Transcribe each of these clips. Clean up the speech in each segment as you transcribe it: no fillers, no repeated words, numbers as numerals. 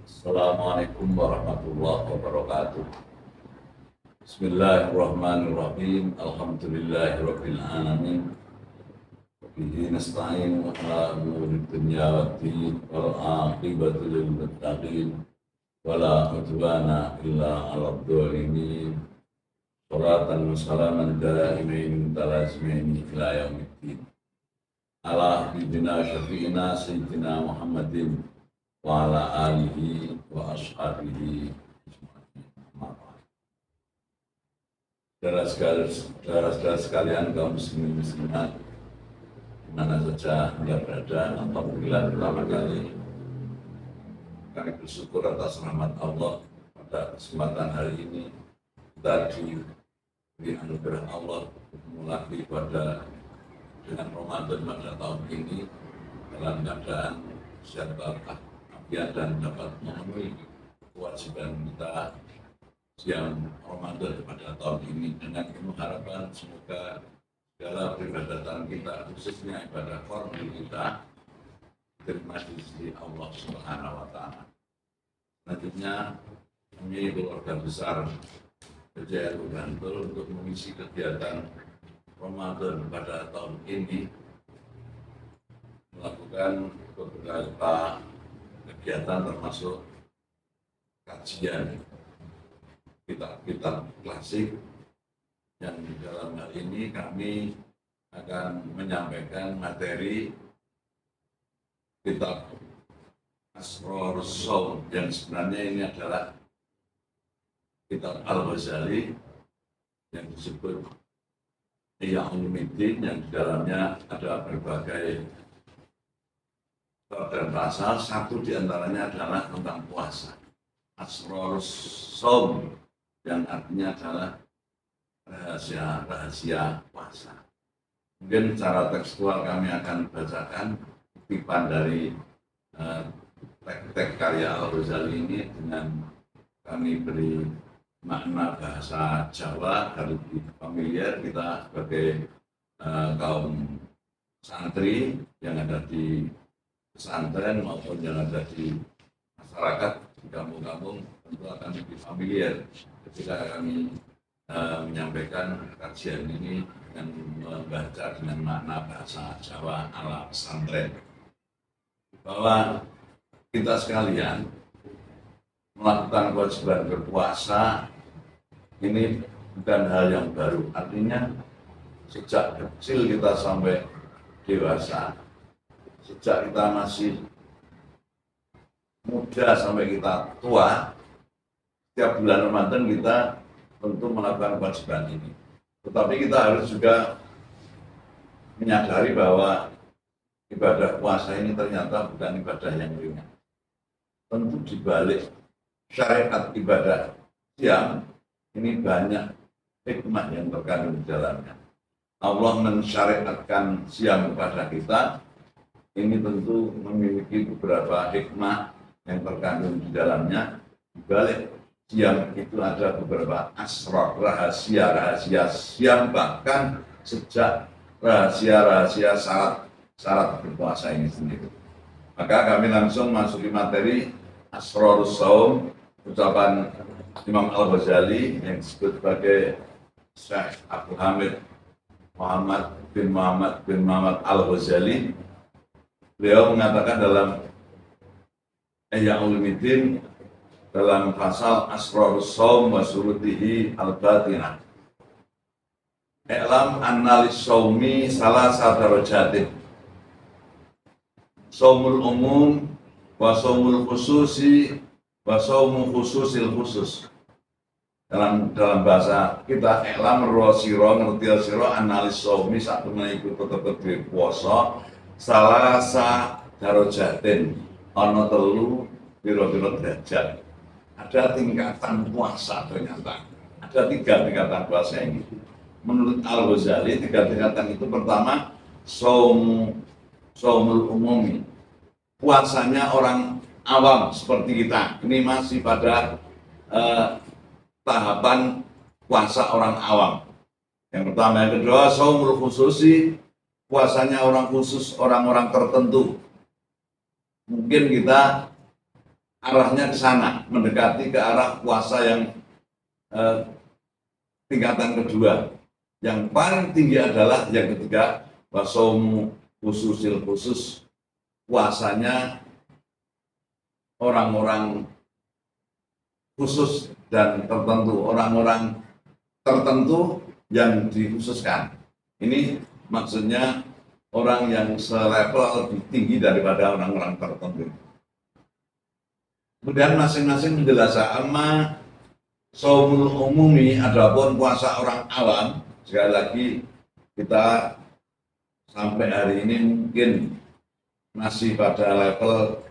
Assalamualaikum warahmatullahi wabarakatuh. Bismillahirrahmanirrahim. Alhamdulillahirabbil alamin. Bihi nasta'in ala umuri dunya waddin wal aqibatu lil muttaqin wala udwana illa 'alal dhalimin. Salatan wa salaman daimin mutalazimin ila yaumiddin. Ala habibina syafi'ina sayyidina Muhammadin wa ala alihi wa ashabihi. Saudara-saudara sekalian, kaum muslimin muslimat dimana saja Anda berada, alhamdulillah pertama kali kami bersyukur atas rahmat Allah pada kesempatan hari ini kita diberi anugerah Allah mengulangi pada dengan Ramadan pada tahun ini dalam keadaan sehat walafiat dan dapat memenuhi kewajiban kita siang Ramadan pada tahun ini dengan penuh harapan semoga segala peribadatan kita khususnya ibadah formil kita diterima di sisi Allah Subhanahu wa taala. Selanjutnya kami keluarga besar Kejaya Bantul untuk mengisi kegiatan Ramadan pada tahun ini melakukan beberapa kegiatan termasuk kajian kitab-kitab klasik yang di dalam hal ini kami akan menyampaikan materi kitab Asrarus Shaum yang sebenarnya ini adalah kitab Al-Ghazali yang disebut Ihya Ulumuddin yang di dalamnya ada berbagai bab dan pasal. Satu diantaranya adalah tentang puasa, Asrarus Shaum, yang artinya adalah rahasia puasa. Mungkin secara tekstual kami akan bacakan kutipan dari teks karya Al-Ghazali ini dengan kami beri makna bahasa Jawa agar lebih familiar kita sebagai kaum santri yang ada di pesantren maupun yang ada di masyarakat di kampung-kampung tentu akan lebih familiar ketika kami menyampaikan kajian ini dengan membaca dengan makna bahasa Jawa ala pesantren, bahwa kita sekalian melakukan kewajiban berpuasa ini bukan hal yang baru. Artinya sejak kecil kita sampai dewasa, sejak kita masih muda sampai kita tua, setiap bulan Ramadan kita tentu melakukan kewajiban ini. Tetapi kita harus juga menyadari bahwa ibadah puasa ini ternyata bukan ibadah yang ringan. Tentu dibalik syariat ibadah siam ini banyak hikmah yang terkandung di dalamnya. Allah mensyariatkan siam kepada kita, ini tentu memiliki beberapa hikmah yang terkandung di dalamnya. Di balik siam itu ada beberapa asrar, rahasia-rahasia siam, bahkan sejak rahasia-rahasia syarat berpuasa ini sendiri. Maka kami langsung masuki materi Asrarus Shaum, ucapan Imam Al-Ghazali yang disebut sebagai Syekh Abu Hamid Muhammad bin Muhammad Al-Ghazali. Beliau mengatakan dalam Ihya Ulumuddin dalam pasal Asrarus Shaum wa Surutihi Al-Batinah, I'lam annalis shaumi salasa darajatin, shaumul umum wa shaumul khususi wa shaumul khususil khusus. Dalam bahasa kita, i'lam sira ngerti sira analis shaumi sak temene iku tetep puasa salasa darajatin, ana telu pira-pira derajat. Ada tingkatan puasa ternyata. Ada 3 tingkatan puasa ini. Menurut Al-Ghazali, 3 tingkatan itu pertama, shaumul umumi. Puasanya orang awam seperti kita. Ini masih pada tahapan puasa orang awam. Yang pertama, yang kedua, shaumul khususi, puasanya orang khusus, orang-orang tertentu. Mungkin kita arahnya ke sana, mendekati ke arah puasa yang tingkatan kedua. Yang paling tinggi adalah yang ketiga, wasomu khususil khusus, puasanya orang-orang khusus dan tertentu, orang-orang tertentu yang dikhususkan. Ini maksudnya orang yang selevel lebih tinggi daripada orang-orang tertentu. Kemudian masing-masing menjelaskan amma shaumul umumi, adapun puasa orang awam. Sekali lagi kita sampai hari ini mungkin masih pada level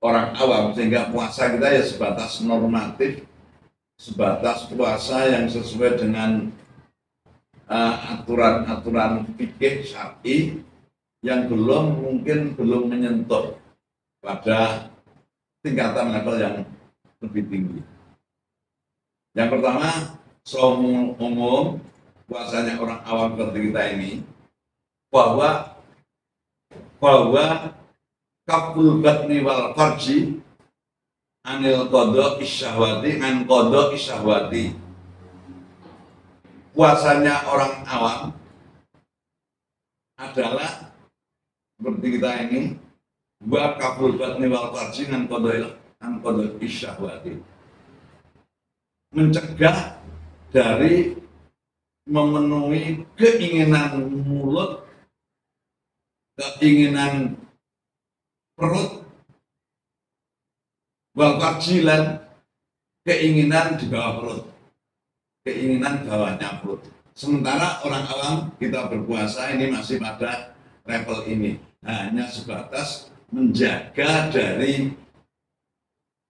orang awam, sehingga puasa kita ya sebatas normatif, sebatas puasa yang sesuai dengan aturan-aturan fikih syar'i yang mungkin belum menyentuh pada tingkatan level yang lebih tinggi. Yang pertama, shaumul umum, puasanya orang awam seperti kita ini, bahwa kaful batni wal farji anil qada isyahwati an qada isyahwati. Puasanya orang awam adalah seperti kita ini, wa kaful batni wal farji an qada isyahwati, mencegah dari memenuhi keinginan mulut, keinginan perut, wal farjilan, keinginan di bawah perut, keinginan bawahnya perut. Sementara orang awam kita berpuasa ini masih pada level ini, hanya sebatas menjaga dari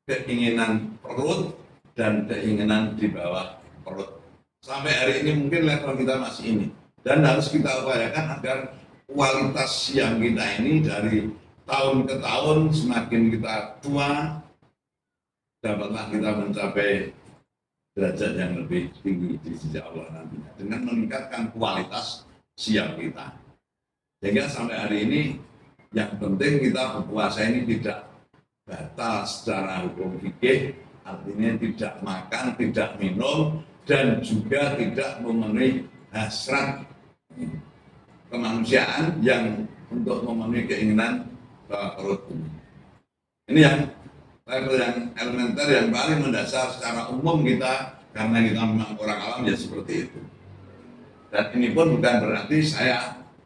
keinginan perut dan keinginan di bawah perut. Sampai hari ini mungkin level kita masih ini, dan harus kita upayakan agar kualitas siam kita ini dari tahun ke tahun, semakin kita tua, dapatlah kita mencapai derajat yang lebih tinggi di sisi Allah nantinya, dengan meningkatkan kualitas siam kita. Sehingga sampai hari ini, yang penting kita berpuasa ini tidak batal secara hukum fikih, artinya tidak makan, tidak minum, dan juga tidak memenuhi hasrat kemanusiaan yang untuk memenuhi keinginan perut. Ini yang level yang elementer, yang paling mendasar secara umum kita, karena kita memang orang awam ya seperti itu. Dan ini pun bukan berarti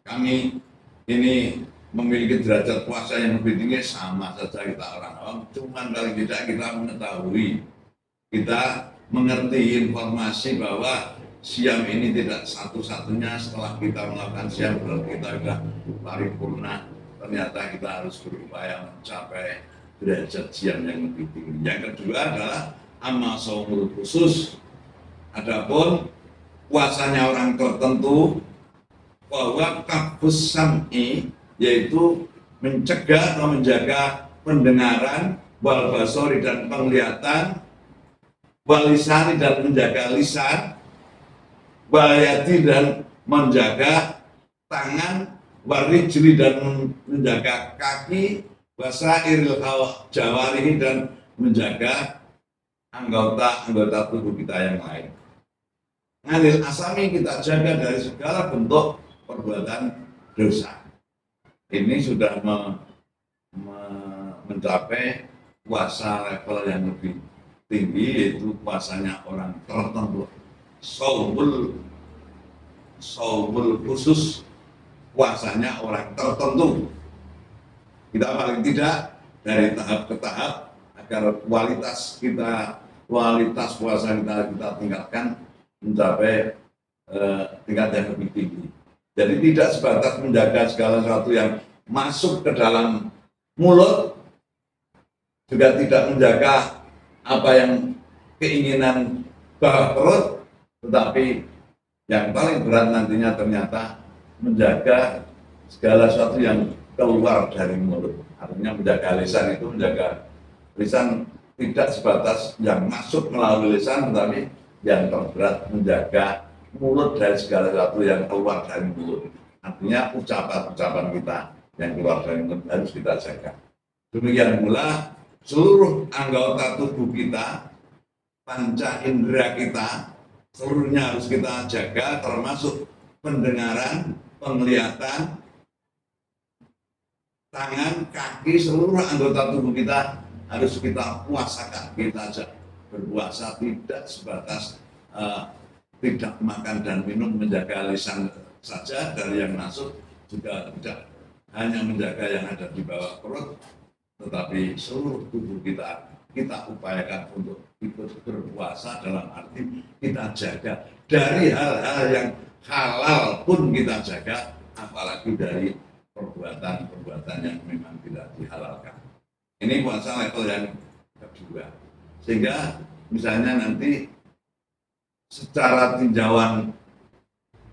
kami ini memiliki derajat puasa yang lebih tinggi, sama saja kita orang awam, cuman paling tidak kita mengetahui, kita mengerti informasi bahwa siam ini tidak satu-satunya. Setelah kita melakukan siam berarti kita sudah paripurna. Ternyata kita harus berupaya mencapai derajat siam yang lebih tinggi. Yang kedua adalah amma shaumul khusus, adapun puasanya orang tertentu, bahwa kafus sam'i, yaitu mencegah atau menjaga pendengaran, wal basori dan penglihatan, wal lisani dan menjaga lisan, wal yadi dan menjaga tangan, wal rijli dan menjaga kaki, wasairil jawarihi dan menjaga anggota-anggota tubuh kita yang lain. Nganil asami, kita jaga dari segala bentuk perbuatan dosa. Ini sudah mencapai puasa level yang lebih tinggi, yaitu puasanya orang tertentu. Shaumul khusus, puasanya orang tertentu. Kita paling tidak dari tahap ke tahap agar kualitas puasa kita tingkatkan mencapai tingkat yang lebih tinggi. Jadi tidak sebatas menjaga segala sesuatu yang masuk ke dalam mulut, juga tidak menjaga apa yang keinginan bawah perut, tetapi yang paling berat nantinya ternyata menjaga segala sesuatu yang keluar dari mulut. Artinya menjaga lisan itu, menjaga lisan tidak sebatas yang masuk melalui lisan, tetapi yang terberat menjaga mulut dari segala sesuatu yang keluar dari mulut. Artinya ucapan-ucapan kita yang keluar dari mulut harus kita jaga. Demikian pula seluruh anggota tubuh kita, panca indera kita, seluruhnya harus kita jaga, termasuk pendengaran, penglihatan, tangan, kaki, seluruh anggota tubuh kita harus kita puasakan. Kita berpuasa tidak sebatas tidak makan dan minum, menjaga lisan saja dari yang masuk, juga tidak hanya menjaga yang ada di bawah perut, tetapi seluruh tubuh kita upayakan untuk ikut berpuasa, dalam arti kita jaga dari hal-hal yang halal pun kita jaga, apalagi dari perbuatan-perbuatan yang memang tidak dihalalkan. Ini puasa level yang kedua. Sehingga misalnya nanti secara tinjauan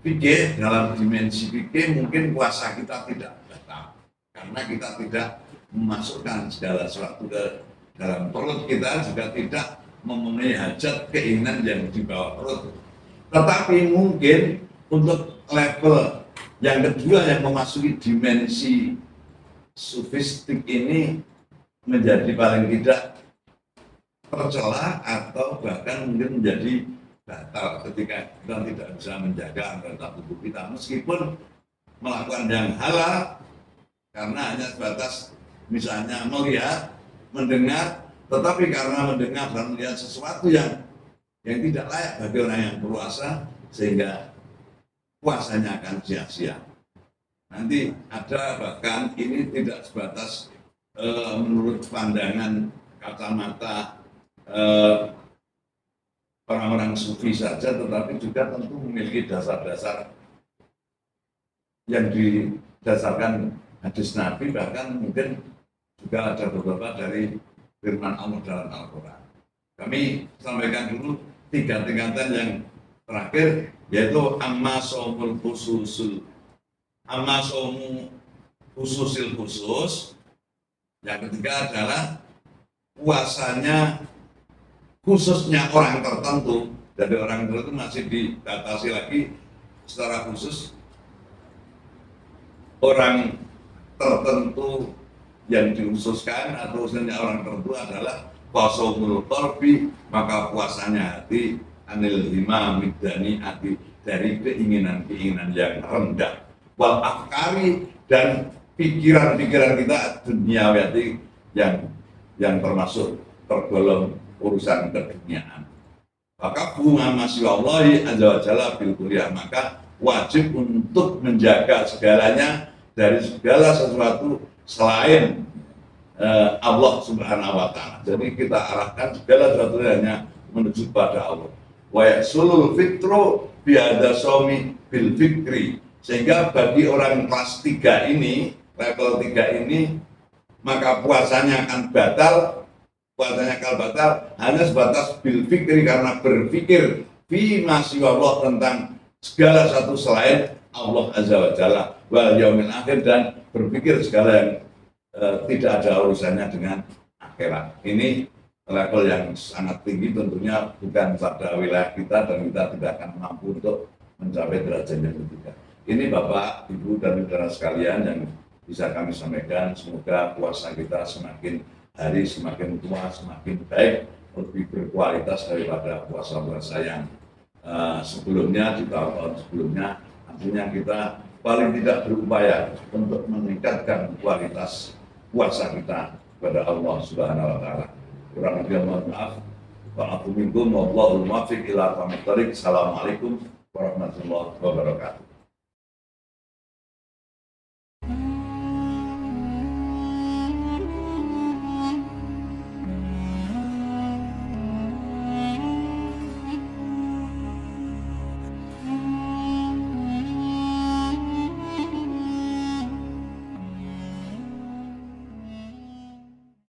fikih, dalam dimensi fikih mungkin puasa kita tidak batal karena kita tidak memasukkan segala sesuatu ke dalam perut kita, juga tidak memenuhi hajat keinginan yang di bawah perut. Tetapi mungkin untuk level yang kedua yang memasuki dimensi sufistik ini menjadi paling tidak tercela atau bahkan mungkin menjadi batal ketika kita tidak bisa menjaga anggota tubuh kita meskipun melakukan yang halal, karena hanya sebatas misalnya melihat, mendengar, tetapi karena mendengar dan melihat sesuatu yang tidak layak bagi orang yang berpuasa, sehingga puasanya akan sia-sia. Nanti ada bahkan ini tidak sebatas menurut pandangan kacamata orang-orang sufi saja, tetapi juga tentu memiliki dasar-dasar yang didasarkan hadis Nabi, bahkan mungkin juga ada beberapa dari firman Allah dalam Al-Quran. Kami sampaikan dulu 3 tingkatan yang terakhir, yaitu amma shaumul khususul, amma shaumu khususil khusus. Yang ketiga adalah puasanya khususnya orang tertentu, dari orang tertentu masih dibatasi lagi secara khusus. Orang tertentu yang dikhususkan atau khususnya orang tertentu adalah wasomul qalbi, maka puasanya hati, anil himamid dani hati, dari keinginan-keinginan yang rendah, wal afkari, dan pikiran-pikiran kita duniawi yang termasuk tergolong urusan keduniaan. Maka bunga masyiwallahi azza wa jalla bil kuliah, maka wajib untuk menjaga segalanya dari segala sesuatu selain Allah subhanahu wa ta'ala. Jadi kita arahkan segala sesuatunya hanya menuju pada Allah. Wa yasulul fitru biada somi bil fikri, sehingga bagi orang kelas 3 ini, level 3 ini, maka puasanya akan batal. Puasanya akan batal hanya sebatas bil fikri, karena berpikir fi masyiwallah, tentang segala satu selain Allah azza wa jalla, wal yaumil akhir, dan berpikir segala yang tidak ada urusannya dengan akhirat. Ini level yang sangat tinggi, tentunya bukan pada wilayah kita, dan kita tidak akan mampu untuk mencapai derajat yang ketiga. Ini Bapak, Ibu, dan saudara sekalian yang bisa kami sampaikan. Semoga puasa kita semakin hari semakin tua, semakin baik, lebih berkualitas daripada puasa-puasa yang sebelumnya, di tahun-tahun sebelumnya. Artinya kita paling tidak berupaya untuk meningkatkan kualitas puasa kita kepada Allah Subhanahu wa Ta'ala. Kurang lebih mohon maaf. Wa'afu minkum wallahul muwaffiq ila aqwamit thoriq. Assalamualaikum warahmatullahi wabarakatuh.